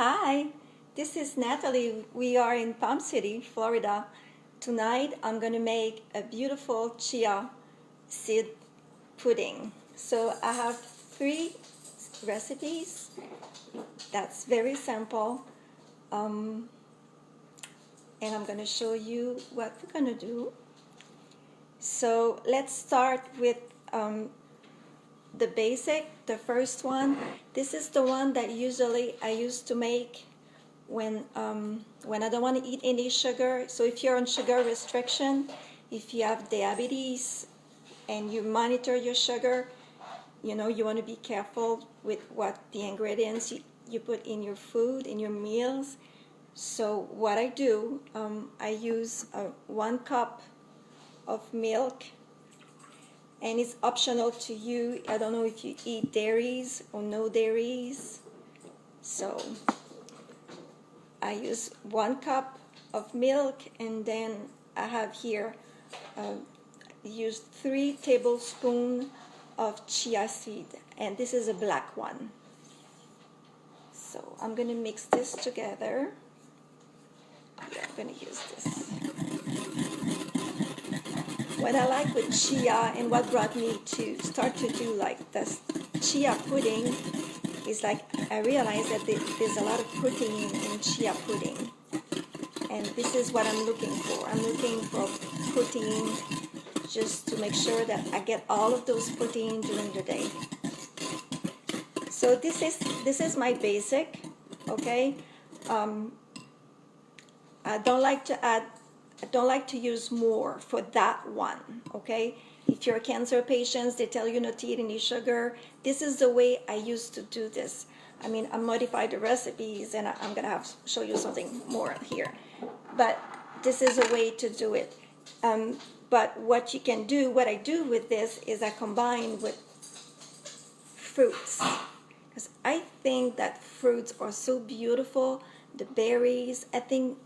Hi, this is Nathalie. We are in Palm City, Florida. Tonight I'm going to make a beautiful chia seed pudding. So I have 3 recipes. That's very simple. And I'm going to show you what we're going to do. So let's start with the basic, the first one. This is the one that usually I used to make when I don't want to eat any sugar. So if you're on sugar restriction, if you have diabetes and you monitor your sugar, you want to be careful with what the ingredients you put in your food, in your meals. So what I do, I use 1 cup of milk, and it's optional to you. I don't know if you eat dairies or no dairies. So I use 1 cup of milk, and then I have here used 3 tablespoons of chia seed, and this is a black one. So I'm going to mix this together. Yeah, I'm going to use this. What I like with chia and what brought me to start to do like this chia pudding is like I realized that there's a lot of protein in chia pudding, and this is what I'm looking for. I'm looking for protein just to make sure that I get all of those protein during the day. So this is my basic, okay. I don't like to use more for that one, okay? If you're a cancer patient, they tell you not to eat any sugar. This is the way I used to do this. I mean, I modified the recipes, and I'm going to show you something more here. But this is a way to do it. But what you can do, what I do with this is I combine with fruits. Because I think that fruits are so beautiful. The berries, I think,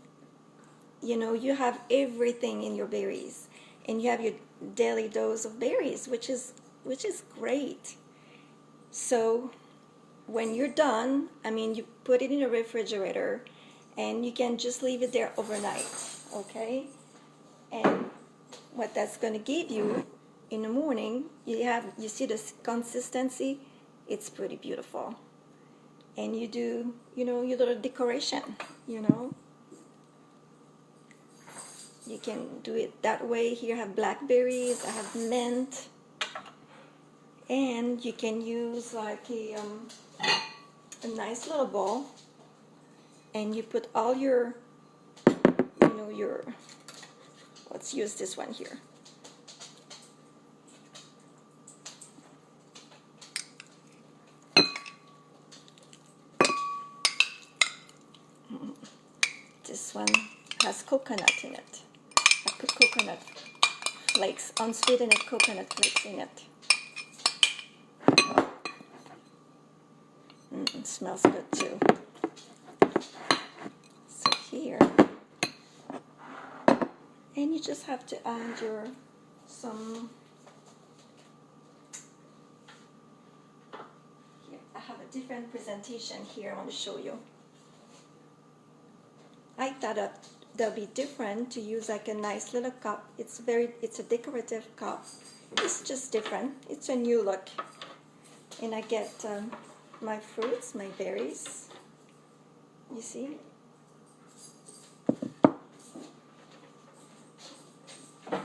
you have everything in your berries, and you have your daily dose of berries, which is great. So when you're done, you put it in a refrigerator, and you can just leave it there overnight, okay? And what that's going to give you in the morning, you see the consistency, it's pretty beautiful. And you do, your little decoration, You can do it that way. Here I have blackberries, I have mint, and you can use like a nice little bowl, and you put all your, let's use this one here. This one has coconut in it. I put coconut flakes, unsweetened coconut flakes in it. It smells good too. So here, and you just have to add some. Here, I have a different presentation here. I want to show you. I thought that'll be different to use like a nice little cup. It's a decorative cup. It's just different. It's a new look. And I get my fruits, my berries. You see? I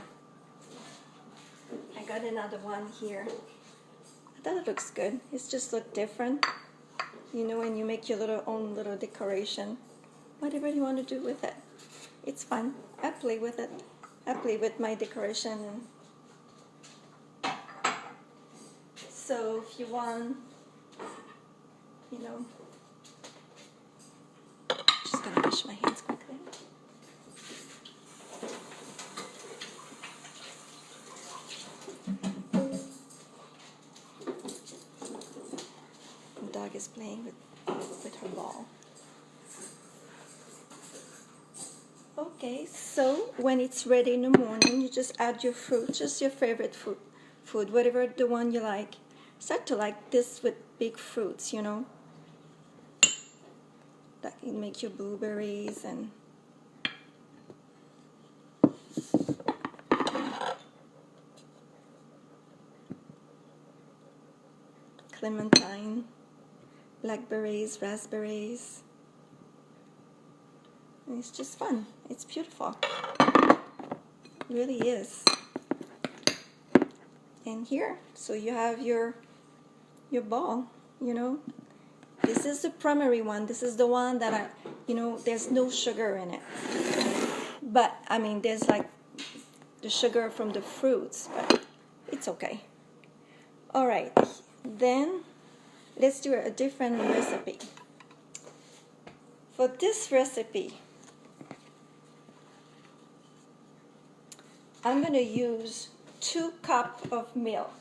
got another one here. I thought it looks good. It's just look different. When you make your own little decoration. Whatever you want to do with it. It's fun. I play with it. I play with my decoration. So if you want, just gonna wash my hands quickly. The dog is playing with her ball. Okay, so when it's ready in the morning, you just add your fruit, just your favorite food, whatever the one you like. Start to like this with big fruits, that can make your blueberries and clementine, blackberries, raspberries. And it's just fun. It's beautiful. It really is. And here, so you have your ball, you know. This is the primary one. This is the one that there's no sugar in it. But, I mean, there's like the sugar from the fruits, but it's okay. All right, then let's do a different recipe. For this recipe, I'm going to use 2 cups of milk.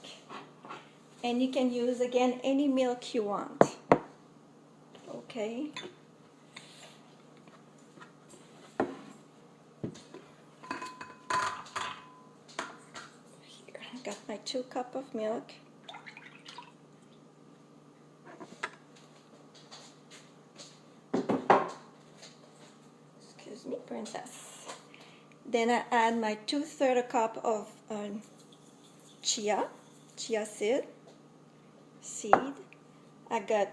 And you can use, again, any milk you want. Okay. Here, I got my 2 cups of milk. Excuse me, princess. Then I add my 2/3 cup of chia seed. I got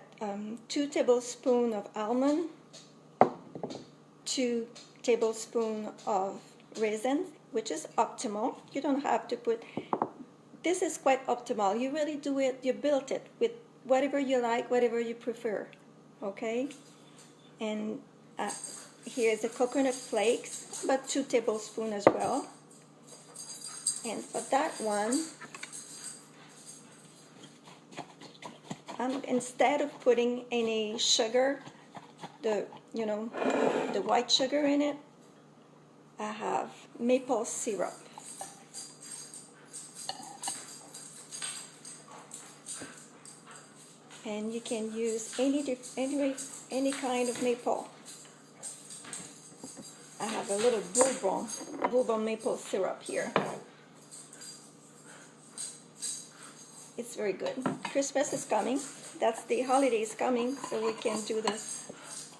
2 tablespoons of almond, 2 tablespoons of raisins, which is optimal. You don't have to put, this is quite optimal. You really do it, you build it with whatever you like, whatever you prefer, okay? And here's the coconut flakes, about 2 tablespoons as well. And for that one, instead of putting any sugar, the white sugar in it, I have maple syrup. And you can use any kind of maple. I have a little bourbon maple syrup here. It's very good. Christmas is coming. That's the holidays coming, so we can do this.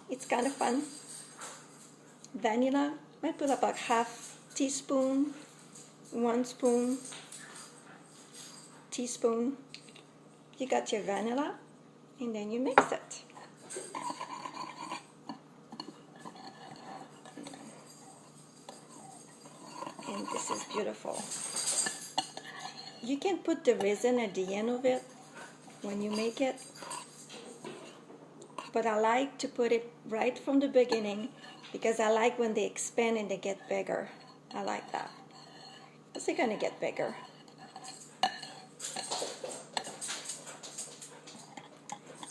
It's kind of fun. Vanilla, I put about 1/2 teaspoon, 1 teaspoon. You got your vanilla, and then you mix it. And this is beautiful. You can put the raisin at the end of it when you make it, but I like to put it right from the beginning because I like when they expand and they get bigger. I like that because they're going to get bigger.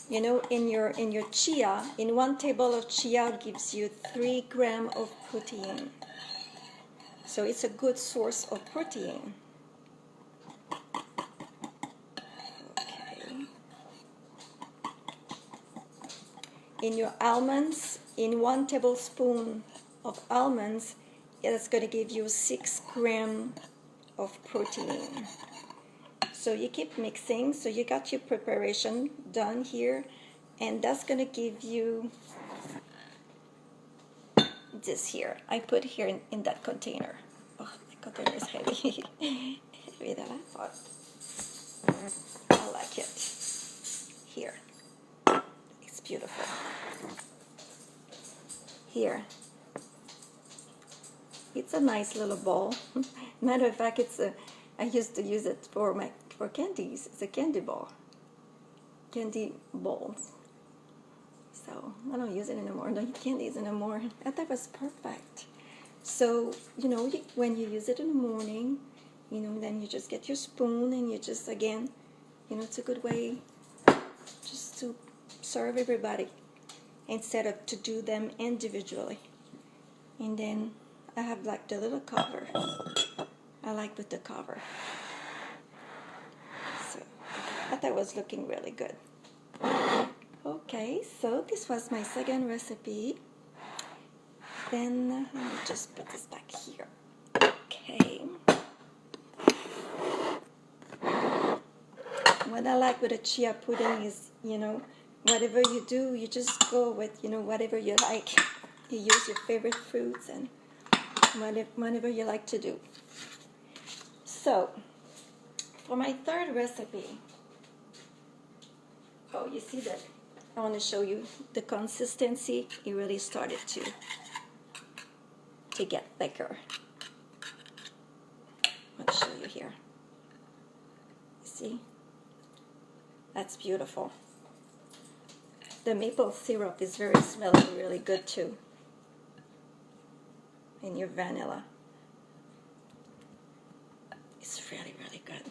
You know, in your chia, in 1 table of chia gives you 3 grams of protein. So it's a good source of protein. Okay. In your almonds, in 1 tablespoon of almonds, it's going to give you 6 grams of protein. So you keep mixing. So you got your preparation done here, and that's going to give you this here. I put here in that container. Oh, my container is heavy. Heavier than I thought. I like it. Here. It's beautiful. Here. It's a nice little bowl. Matter of fact, I used to use it for candies. It's a candy bowl. Candy bowls. So I don't use it anymore. I don't eat candies anymore. I thought it was perfect. So, when you use it in the morning, then you just get your spoon and you just, again, it's a good way just to serve everybody instead of to do them individually. And then I have like the little cover. I like with the cover. So I thought it was looking really good. Okay, so this was my second recipe. Then let me just put this back here. Okay. What I like with a chia pudding is, whatever you do, you just go with, you know, whatever you like. You use your favorite fruits and whatever you like to do. So, for my third recipe, oh, you see that? I want to show you the consistency. It really started to get thicker. I'll show you here. See? That's beautiful. The maple syrup is very smelling really good too. And your vanilla. It's really, really good.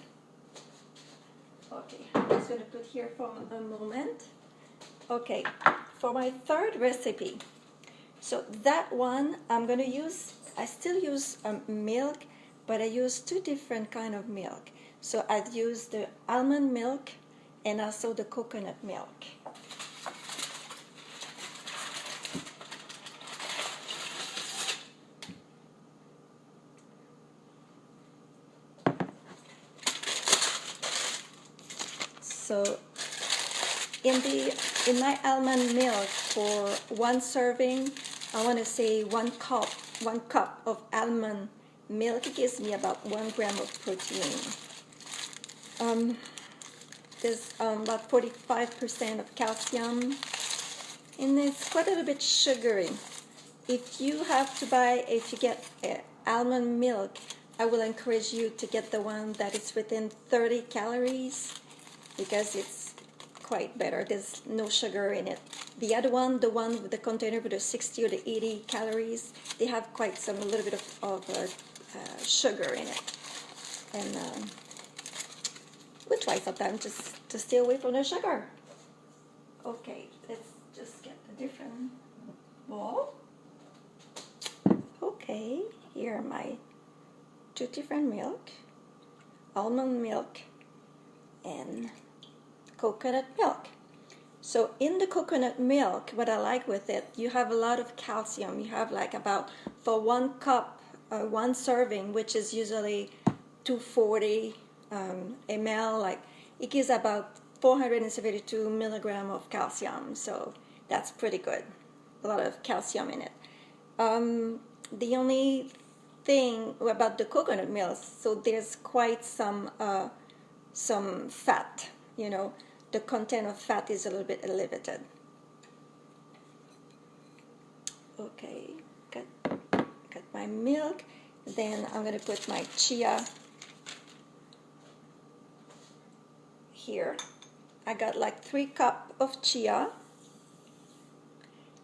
Okay, I'm just going to put here for a moment. Okay, for my third recipe. So that one I'm going to use, I still use milk, but I use two different kind of milk. So I've used the almond milk and also the coconut milk. So in my almond milk, for one serving, I want to say one cup of almond milk gives me about 1 gram of protein. There's about 45% of calcium, and it's quite a little bit sugary. If you get almond milk, I will encourage you to get the one that is within 30 calories because it's quite better. There's no sugar in it. The other one, the one with the container with the 60 or the 80 calories, they have quite a little bit of sugar in it. And we'll try sometime just to stay away from the sugar. Okay, let's just get a different bowl. Okay, here are my two different milk, almond milk and coconut milk. So in the coconut milk, what I like with it, you have a lot of calcium. You have like about, for 1 cup, 1 serving, which is usually 240 ml, like it gives about 472 milligrams of calcium. So that's pretty good. A lot of calcium in it. The only thing about the coconut milk, so there's quite some fat, you know. The content of fat is a little bit limited. Okay, got my milk. Then I'm going to put my chia here. I got like 3 cups of chia.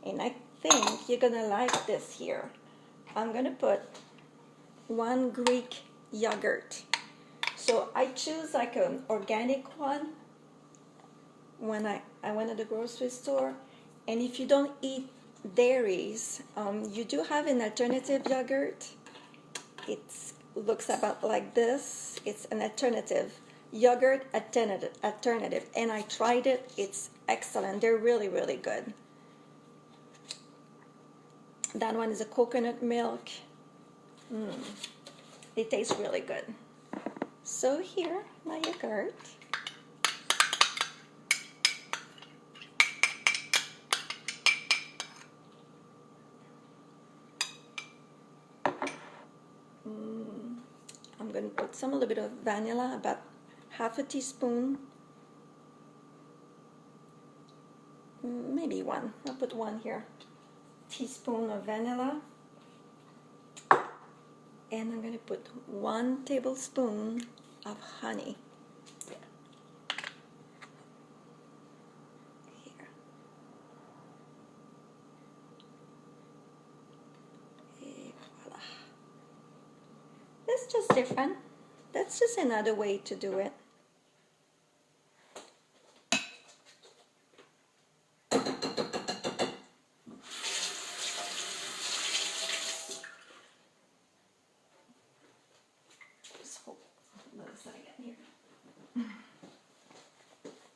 And I think you're going to like this here. I'm going to put 1 Greek yogurt. So I choose like an organic one when I went to the grocery store. And if you don't eat dairies, you do have an alternative yogurt. It looks about like this. It's an alternative yogurt alternative. And I tried it. It's excellent. They're really, really good. That one is a coconut milk. It tastes really good. So here, my yogurt. I'm going to put a little bit of vanilla, about half a teaspoon. Maybe 1. I'll put 1 here. Teaspoon of vanilla. And I'm going to put 1 tablespoon of honey. Here. Et voila. That's just different. That's just another way to do it.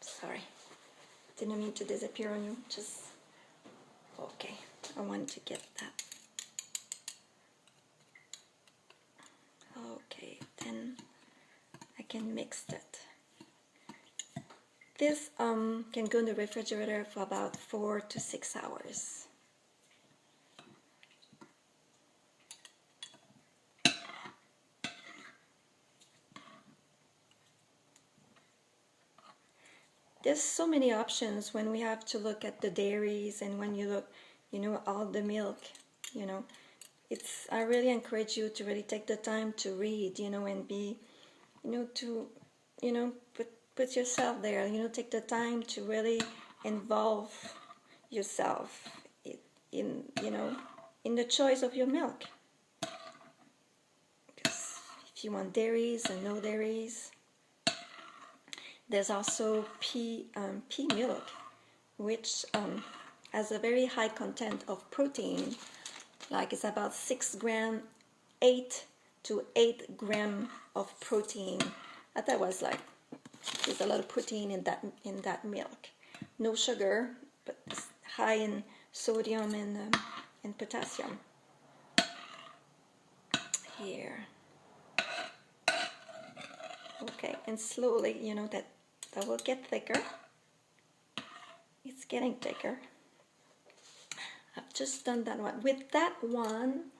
Sorry, didn't mean to disappear on you. Just okay. I wanted to get that. Okay, then I can mix that. This can go in the refrigerator for about 4 to 6 hours. There's so many options when we have to look at the dairies, and when you look, all the milk, I really encourage you to really take the time to read, and be, put yourself there, take the time to really involve yourself in the choice of your milk. Because if you want dairies and no dairies, there's also pea milk, which has a very high content of protein. Like it's about 6 grams, 8 to 8 grams of protein. I thought was like, there's a lot of protein in that milk. No sugar, but it's high in sodium and potassium. Here. Okay, and slowly, that will get thicker. It's getting thicker. I've just done that one. With that one,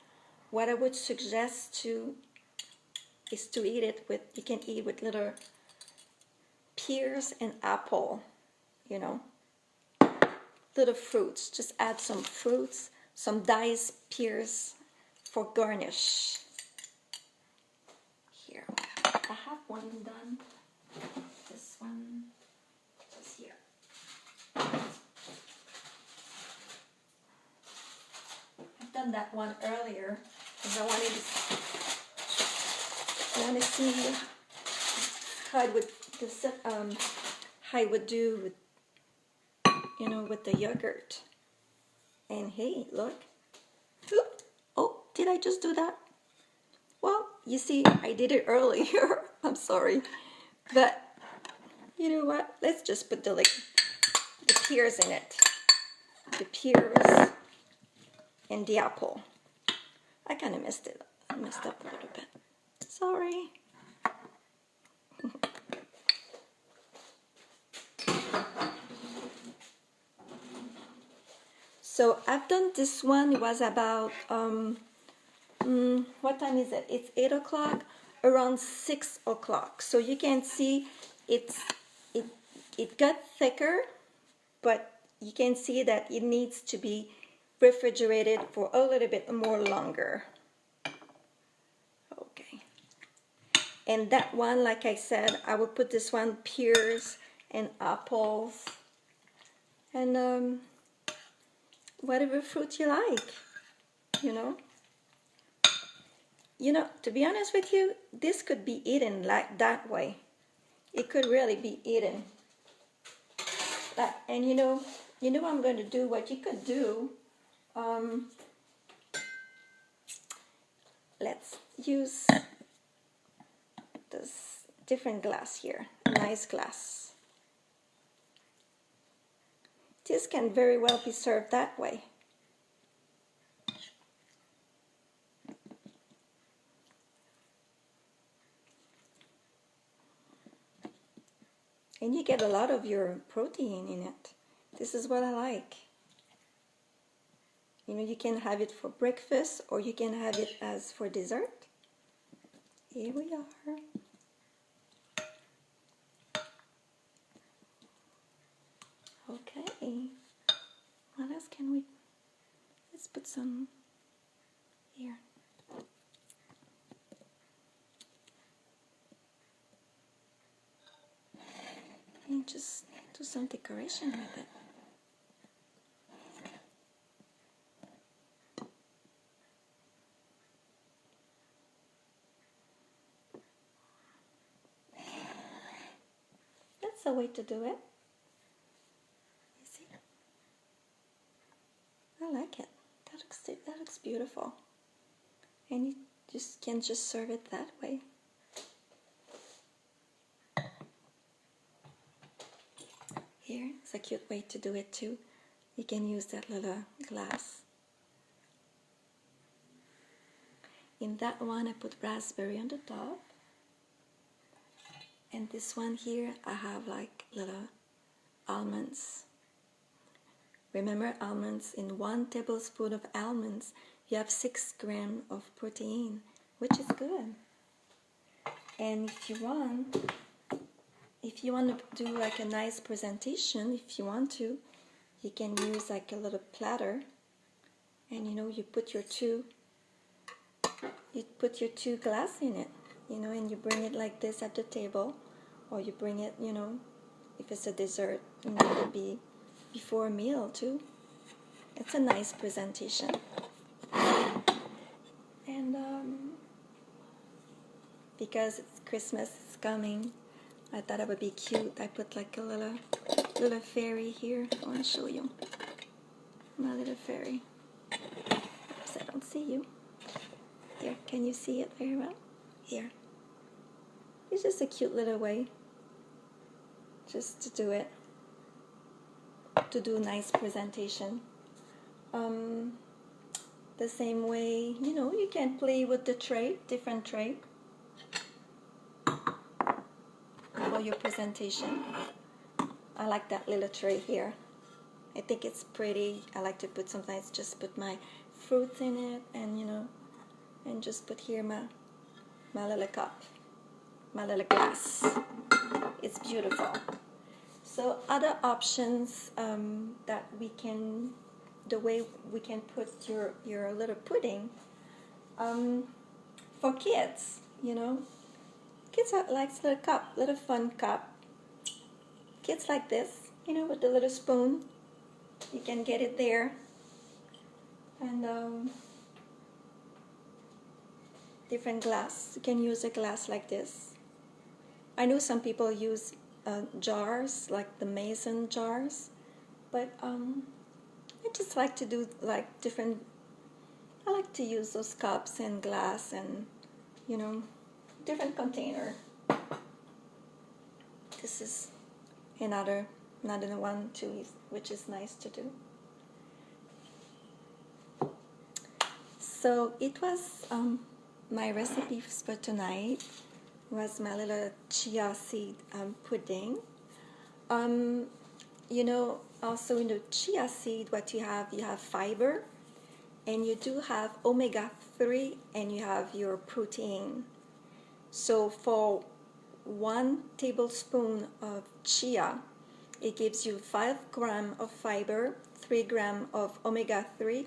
what I would suggest is to eat it with, you can eat with little pears and apple, little fruits. Just add some fruits, some diced pears for garnish. Here, I have one done. This one is here. I've done that one earlier because I wanted to see how I would do with, with the yogurt. And hey, look. Oop. Oh, did I just do that? Well, you see, I did it earlier. I'm sorry. But you know what? Let's just put the pears in it. The pears and the apple. I kind of messed up a little bit. Sorry. So I've done this one. It was about what time is it? It's 8 o'clock. Around 6 o'clock. So you can see it got thicker, but you can see that it needs to be refrigerated for a little bit more longer. Okay. And that one, like I said, I will put this one pears and apples and whatever fruit you like, to be honest with you, this could be eaten like that way. It could really be eaten. And I'm going to do what you could do. Let's use this different glass here, a nice glass. This can very well be served that way. And you get a lot of your protein in it. This is what I like. You can have it for breakfast or you can have it as for dessert. Here we are. Okay. What else can we... Let's put some here. And just do some decoration with it. That's a way to do it. You see? I like it. That looks beautiful. And you can just serve it that way. Here, it's a cute way to do it too. You can use that little glass. In that one, I put raspberry on the top. And this one here, I have like little almonds. Remember, almonds, in 1 tablespoon of almonds, you have 6 grams of protein, which is good. And if you want to do like a nice presentation, if you want to, you can use like a little platter, and you put your two glass in it, and you bring it like this at the table, or you bring it, if it's a dessert, it could be before a meal too. It's a nice presentation. And because it's Christmas is coming, I thought it would be cute. I put like a little fairy here. I want to show you my little fairy. Oops, I don't see you. Here, can you see it very well? Here. It's just a cute little way just to do it, to do a nice presentation. The same way, you can play with the tray, different tray for your presentation. I like that little tray here. I think it's pretty. I like to sometimes just put my fruits in it, and and just put here my little cup, my little glass. It's beautiful. So other options that the way we can put your little pudding, for kids, kids like little cup, little fun cup. Kids like this, with the little spoon. You can get it there. And different glass. You can use a glass like this. I know some people use jars, like the mason jars, but I just like to do like different. I like to use those cups and glass and different container. This is another one too, which is nice to do. So it was my recipes for tonight. Was my little chia seed pudding. Also in the chia seed, what you have fiber, and you do have omega-3, and you have your protein. So for 1 tablespoon of chia, it gives you 5 grams of fiber, 3 grams of omega-3,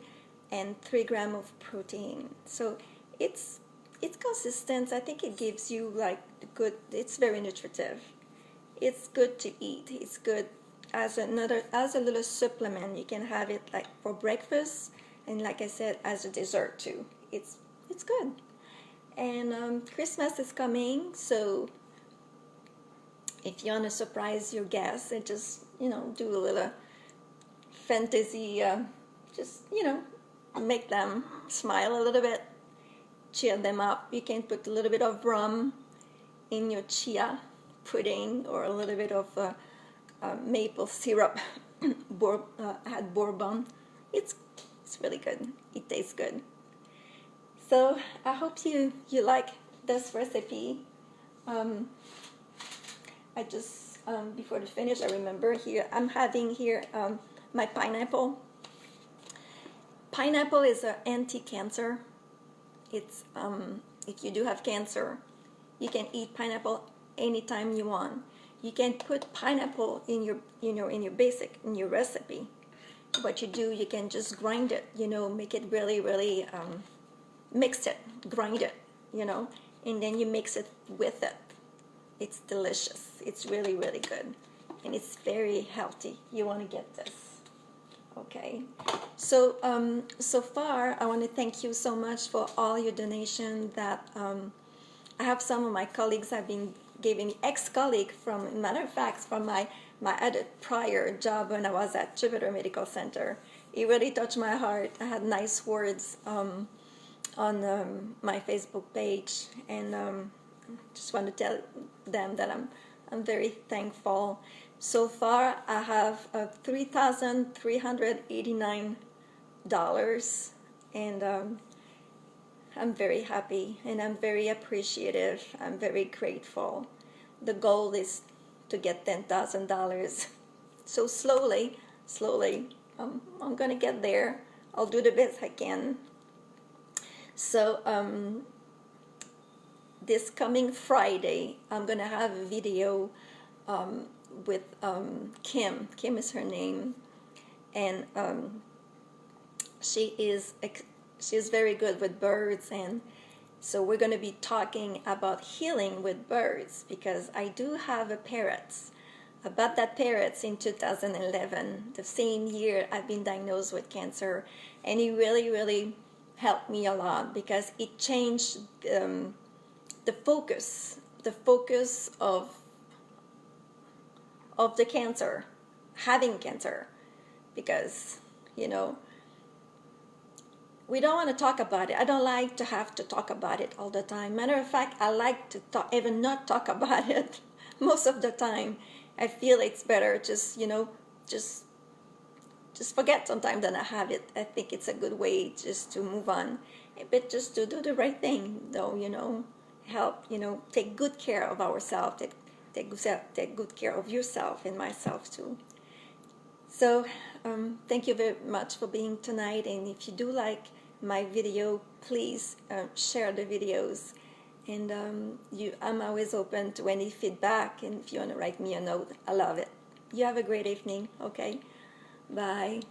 and 3 grams of protein. So it's consistent. I think it gives you like good. It's very nutritive. It's good to eat. It's good as a little supplement. You can have it like for breakfast, and like I said, as a dessert too. It's good. And Christmas is coming, so if you want to surprise your guests and just do a little fantasy, just make them smile a little bit, cheer them up. You can put a little bit of rum in your chia pudding, or a little bit of maple syrup, add bourbon. It's really good. It tastes good. So I hope you like this recipe. I just before the finish, I remember here I'm having here my pineapple. Pineapple is an anti-cancer. It's if you do have cancer, you can eat pineapple anytime you want. You can put pineapple in your in your recipe. What you do, you can just grind it, make it really mix it, grind it, and then you mix it with it. It's delicious. It's really good, and it's very healthy. You want to get this. Okay, so so far I want to thank you so much for all your donations. That I have some of my colleagues have been giving me, ex-colleague from, matter of fact, from my other prior job when I was at Jupiter Medical Center. It really touched my heart. I had nice words on my Facebook page, and just want to tell them that I'm very thankful. So far, I have $3,389, and I'm very happy, and I'm very appreciative. I'm very grateful. The goal is to get $10,000 So slowly, slowly, I'm gonna get there. I'll do the best I can. So this coming Friday, I'm gonna have a video with Kim. Kim is her name, and she's very good with birds, and so we're going to be talking about healing with birds, because I do have a parrot. I bought that parrot in 2011, the same year I've been diagnosed with cancer, and it really helped me a lot, because it changed the focus of the cancer, having cancer, because we don't want to talk about it. I don't like to have to talk about it all the time. Matter of fact, I like to even not talk about it most of the time. I feel it's better just forget sometimes than I have it. I think it's a good way just to move on, but just to do the right thing, though. Help, take good care of ourselves. Take good care of yourself and myself too. So thank you very much for being tonight, and if you do like my video, please share the videos, and I'm always open to any feedback, and if you want to write me a note, I love it. You have a great evening. Okay, bye.